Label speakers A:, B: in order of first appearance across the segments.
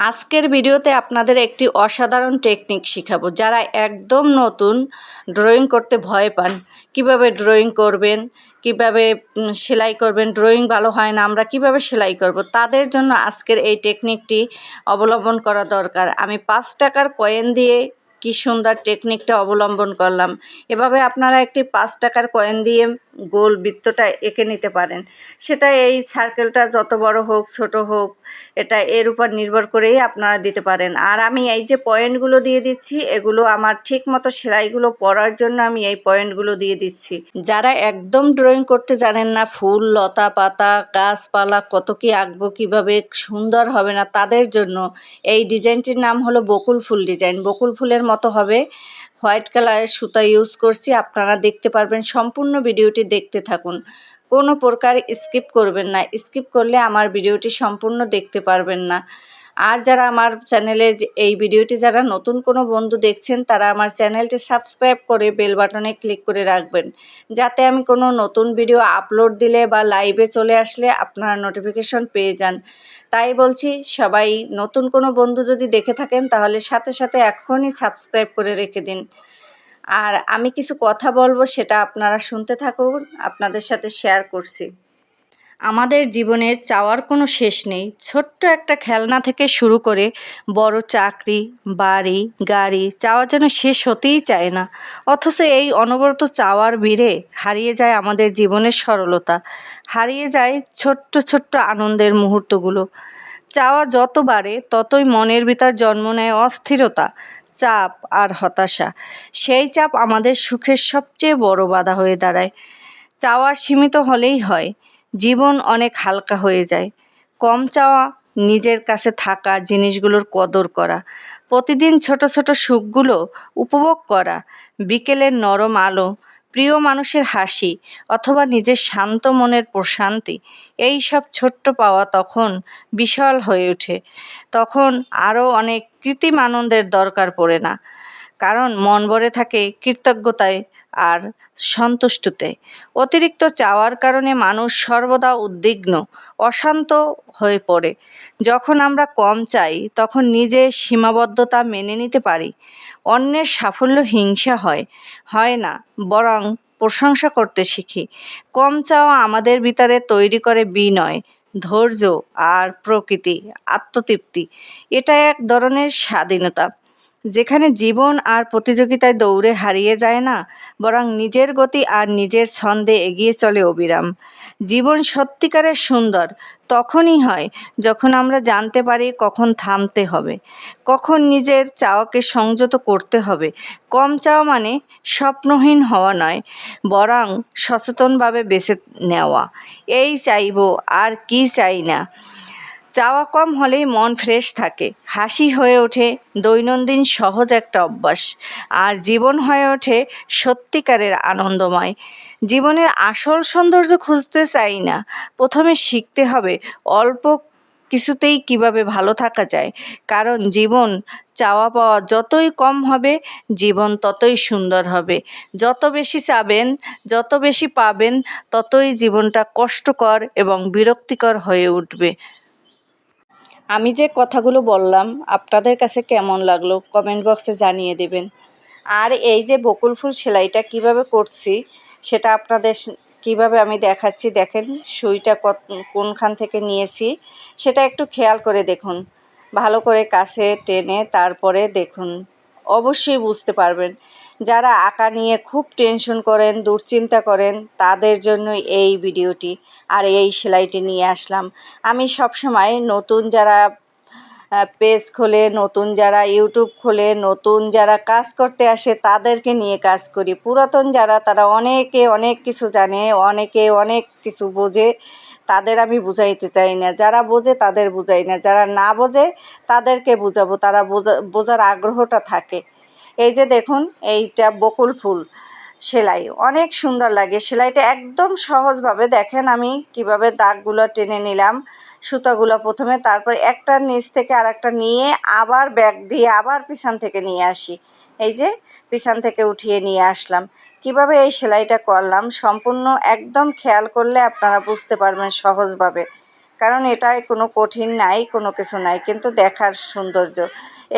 A: আজকের ভিডিওতে আপনাদের একটি অসাধারণ টেকনিক শিখাবো। যারা একদম নতুন ড্রয়িং করতে ভয় পান, কিভাবে ড্রয়িং করবেন, কিভাবে সেলাই করবেন, ড্রয়িং ভালো হয় না, আমরা কিভাবে সেলাই করব, তাদের জন্য আজকের এই টেকনিকটি অবলম্বন করা দরকার। আমি 5 টাকার কয়েন দিয়ে কি সুন্দর টেকনিকটা অবলম্বন করলাম। এভাবে আপনারা একটি 5 টাকার কয়েন দিয়ে গোল বৃত্তটা এঁকে নিতে পারেন। সেটা এই সার্কেলটা যত বড় হোক ছোট হোক, এটা এর উপর নির্ভর করেই আপনারা দিতে পারেন। আর আমি এই যে পয়েন্টগুলো দিয়ে দিচ্ছি, এগুলো আমার ঠিক মতো সেলাইগুলো পড়ার জন্য আমি এই পয়েন্টগুলো দিয়ে দিচ্ছি। যারা একদম ড্রয়িং করতে জানেন না, ফুল, লতা পাতা, গাছপালা কত কি আঁকবো, কীভাবে সুন্দর হবে না, তাদের জন্য এই ডিজাইনটির নাম হলো বকুল ফুল ডিজাইন। বকুল ফুলের মতো হবে। হোয়াইট কালারের সুতা ইউজ করছি, আপনারা দেখতে পারবেন। সম্পূর্ণ ভিডিওটি দেখতে থাকুন, কোনো প্রকার স্কিপ করবেন না। স্কিপ করলে আমার ভিডিওটি সম্পূর্ণ দেখতে পারবেন না। আর যারা আমার চ্যানেলে এই ভিডিওটি যারা নতুন কোনো বন্ধু দেখছেন, তারা আমার চ্যানেলটি সাবস্ক্রাইব করে বেল বাটনে ক্লিক করে রাখবেন, যাতে আমি কোনো নতুন ভিডিও আপলোড দিলে বা লাইভে চলে আসলে আপনারা নোটিফিকেশন পেয়ে যান। তাই বলছি, সবাই নতুন কোনো বন্ধু যদি দেখে থাকেন, তাহলে সাথে সাথে এখনই সাবস্ক্রাইব করে রেখে দিন। আর আমি কিছু কথা বলবো, সেটা আপনারা শুনতে থাকুন, আপনাদের সাথে শেয়ার করছি। আমাদের জীবনের চাওয়ার কোনো শেষ নেই। ছোট্ট একটা খেলনা থেকে শুরু করে বড় চাকরি, বাড়ি, গাড়ি চাওয়া যেন শেষ হতেই চায় না। অথচ এই অনবরত চাওয়ার ভিড়ে হারিয়ে যায় আমাদের জীবনের সরলতা, হারিয়ে যায় ছোট্ট ছোট্ট আনন্দের মুহূর্তগুলো। চাওয়া যত বাড়ে ততই মনের ভিতর জন্ম নেয় অস্থিরতা, চাপ আর হতাশা। সেই চাপ আমাদের সুখের সবচেয়ে বড় বাধা হয়ে দাঁড়ায়। চাওয়া সীমিত হলেই হয়, জীবন অনেক হালকা হয়ে যায়। কম চাওয়া, নিজের কাছে থাকা জিনিসগুলোর কদর করা, প্রতিদিন ছোট ছোট সুখগুলো উপভোগ করা, বিকেলের নরম আলো, প্রিয় মানুষের হাসি অথবা নিজের শান্ত মনের প্রশান্তি, এই সব ছোট্ট পাওয়া তখন বিশাল হয়ে ওঠে। তখন আরও অনেক কৃত্রিম আনন্দের দরকার পড়ে না, কারণ মন ভরে থাকে কৃতজ্ঞতায় আর সন্তুষ্টতে। অতিরিক্ত চাওয়ার কারণে মানুষ সর্বদা উদ্বিগ্ন, অশান্ত হয়ে পড়ে। যখন আমরা কম চাই, তখন নিজের সীমাবদ্ধতা মেনে নিতে পারি। অন্যের সাফল্য হিংসা হয় না, বরং প্রশংসা করতে শিখি। কম চাওয়া আমাদের ভিতরে তৈরি করে বিনয়, ধৈর্য আর প্রকৃতি আত্মতৃপ্তি। এটা এক ধরনের স্বাধীনতা, যেখানে জীবন আর প্রতিযোগিতায় দৌড়ে হারিয়ে যায় না, বরং নিজের গতি আর নিজের ছন্দে এগিয়ে চলে অবিরাম। জীবন সত্যিকারের সুন্দর তখনই হয় যখন আমরা জানতে পারি কখন থামতে হবে, কখন নিজের চাওয়াকে সংযত করতে হবে। কম চাওয়া মানে স্বপ্নহীন হওয়া নয়, বরং সচেতনভাবে বেছে নেওয়া, এই চাইবো আর কি চাই না। চাওয়া কম হলেই মন ফ্রেশ থাকে, হাসি হয়ে ওঠে দৈনন্দিন সহজ একটা অভ্যাস, আর জীবন হয়ে ওঠে সত্যিকারের আনন্দময়। জীবনের আসল সৌন্দর্য খুঁজতে চাই না, প্রথমে শিখতে হবে অল্প কিছুতেই কিভাবে ভালো থাকা যায়। কারণ জীবন চাওয়া পাওয়া যতই কম হবে, জীবন ততই সুন্দর হবে। যত বেশি চাবেন, যত বেশি পাবেন, ততই জীবনটা কষ্টকর এবং বিরক্তিকর হয়ে উঠবে। আমি যে কথাগুলো বললাম, আপনাদের কাছে কেমন লাগলো কমেন্ট বক্সে জানিয়ে দেবেন। আর এই যে বকুল ফুল সেলাইটা কিভাবে করছি, সেটা আপনাদের কিভাবে আমি দেখাচ্ছি, দেখেন সুইটা কোনখান থেকে নিয়েছি সেটা একটু খেয়াল করে দেখুন। ভালো করে কাছে টেনে তারপরে দেখুন, অবশ্যই বুঝতে পারবেন। যারা আঁকা নিয়ে খুব টেনশন করেন, দুশ্চিন্তা করেন, তাদের জন্য এই ভিডিওটি আর এই সেলাইটি নিয়ে আসলাম। আমি সবসময় নতুন যারা পেজ খোলে, নতুন যারা ইউটিউব খোলে, নতুন যারা কাজ করতে আসে, তাদেরকে নিয়ে কাজ করি। পুরাতন যারা, তারা অনেকে অনেক কিছু জানে, অনেকে অনেক কিছু বোঝে, তাদের আমি বুঝাইতে চাই না। যারা বোঝে তাদের বুঝাই না, যারা না বোঝে তাদেরকে বুঝাবো, তারা বোঝার আগ্রহটা থাকে। এই যে দেখুন, এইটা বকুল ফুল সেলাই অনেক সুন্দর লাগে। সেলাইটা একদম সহজভাবে দেখেন আমি কিভাবে দাগগুলো টেনে নিলাম, সুতাগুলো প্রথমে, তারপর একটা নিচ থেকে আর একটা নিয়ে আবার ব্যাক দিয়ে আবার পিছন থেকে নিয়ে আসি। এই যে পিছন থেকে উঠিয়ে নিয়ে আসলাম। কিভাবে এই সেলাইটা করলাম সম্পূর্ণ একদম খেয়াল করলে আপনারা বুঝতে পারবেন সহজভাবে। কারণ এটায় কোনো কঠিন নাই, কোনো কিছু নাই, কিন্তু দেখার সৌন্দর্য।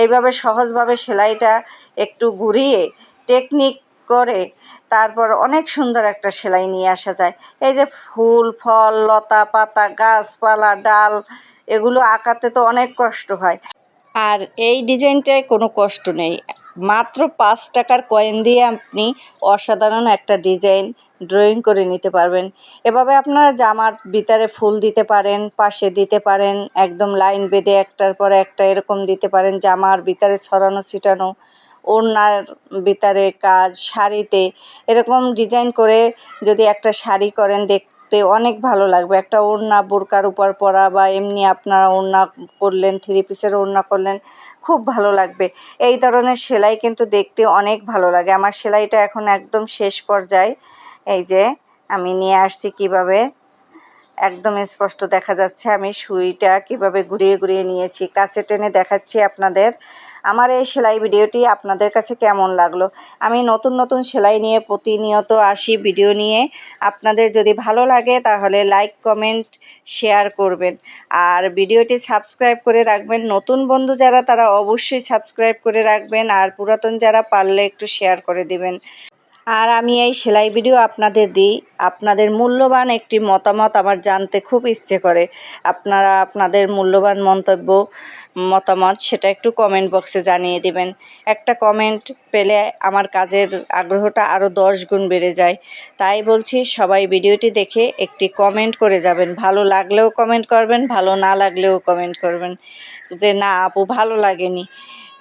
A: এইভাবে সহজভাবে সেলাইটা একটু ঘুরিয়ে টেকনিক করে তারপর অনেক সুন্দর একটা সেলাই নিয়ে আসা যায়। এই যে ফুল, ফল, লতা পাতা, গাছপালা, ডাল, এগুলো আঁকাতে তো অনেক কষ্ট হয়, আর এই ডিজাইনটায় কোনো কষ্ট নেই। মাত্র 5 টাকার কয়েন দিয়ে আপনি অসাধারণ একটা ডিজাইন ড্রয়িং করে নিতে পারবেন। এভাবে আপনারা জামার ভিতরে ফুল দিতে পারেন, পাশে দিতে পারেন, একদম লাইন বেঁধে একটার পর একটা এরকম দিতে পারেন, জামার ভিতরে ছড়ানো ছিটানো, ওড়নার ভিতরে কাজ, শাড়িতে এরকম ডিজাইন করে যদি একটা শাড়ি করেন, দেখতে অনেক ভালো লাগবে। একটা ওড়না বোরকার উপর পরা বা এমনি আপনারা ওড়না করলেন, 3 পিসের ওড়না করলেন, খুব ভালো লাগবে। এই ধরনের সেলাই কিন্তু দেখতে অনেক ভালো লাগে। আমার সেলাইটা এখন একদম শেষ পর্যায়ে। এই যে আমি নিয়ে আসছি কিভাবে, একদম স্পষ্ট দেখা যাচ্ছে আমি সুইটা কিভাবে ঘুরিয়ে ঘুরিয়ে নিয়েছি। কাছে টেনে দেখাচ্ছি আপনাদের। আমার এই সেলাই ভিডিওটি আপনাদের কাছে কেমন লাগলো? আমি নতুন নতুন সেলাই নিয়ে প্রতিনিয়ত আসি ভিডিও নিয়ে। আপনাদের যদি ভালো লাগে তাহলে লাইক, কমেন্ট, শেয়ার করবেন, আর ভিডিওটি সাবস্ক্রাইব করে রাখবেন। নতুন বন্ধু যারা তারা অবশ্যই সাবস্ক্রাইব করে রাখবেন, আর পুরাতন যারা পারলে একটু শেয়ার করে দিবেন। আর আমি এই সেলাই ভিডিও আপনাদের দিই, আপনাদের মূল্যবান একটি মতামত আমার জানতে খুব ইচ্ছে করে। আপনারা আপনাদের মূল্যবান মতামত সেটা একটু কমেন্ট বক্সে জানিয়ে দিবেন। একটা কমেন্ট পেলে আমার কাজের আগ্রহটা আরও 10 গুণ বেড়ে যায়। তাই বলছি, সবাই ভিডিওটি দেখে একটি কমেন্ট করে যাবেন। ভালো লাগলেও কমেন্ট করবেন, ভালো না লাগলেও কমেন্ট করবেন যে না আপু ভালো লাগেনি,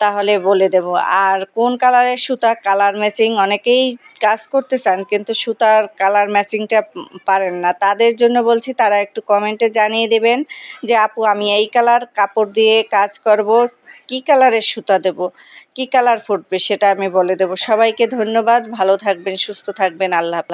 A: তাহলে বলে দেব। আর কোন কালারের সুতা, কালার ম্যাচিং অনেকেই কাজ করতে চান কিন্তু সুতার কালার ম্যাচিংটা পারেন না, তাদের জন্য বলছি তারা একটু কমেন্টে জানিয়ে দেবেন যে আপু আমি এই কালার কাপড় দিয়ে কাজ করব, কী কালারের সুতা দেব, কী কালার ফুটবে সেটা আমি বলে দেব। সবাইকে ধন্যবাদ, ভালো থাকবেন, সুস্থ থাকবেন, আল্লাহ হাফেজ।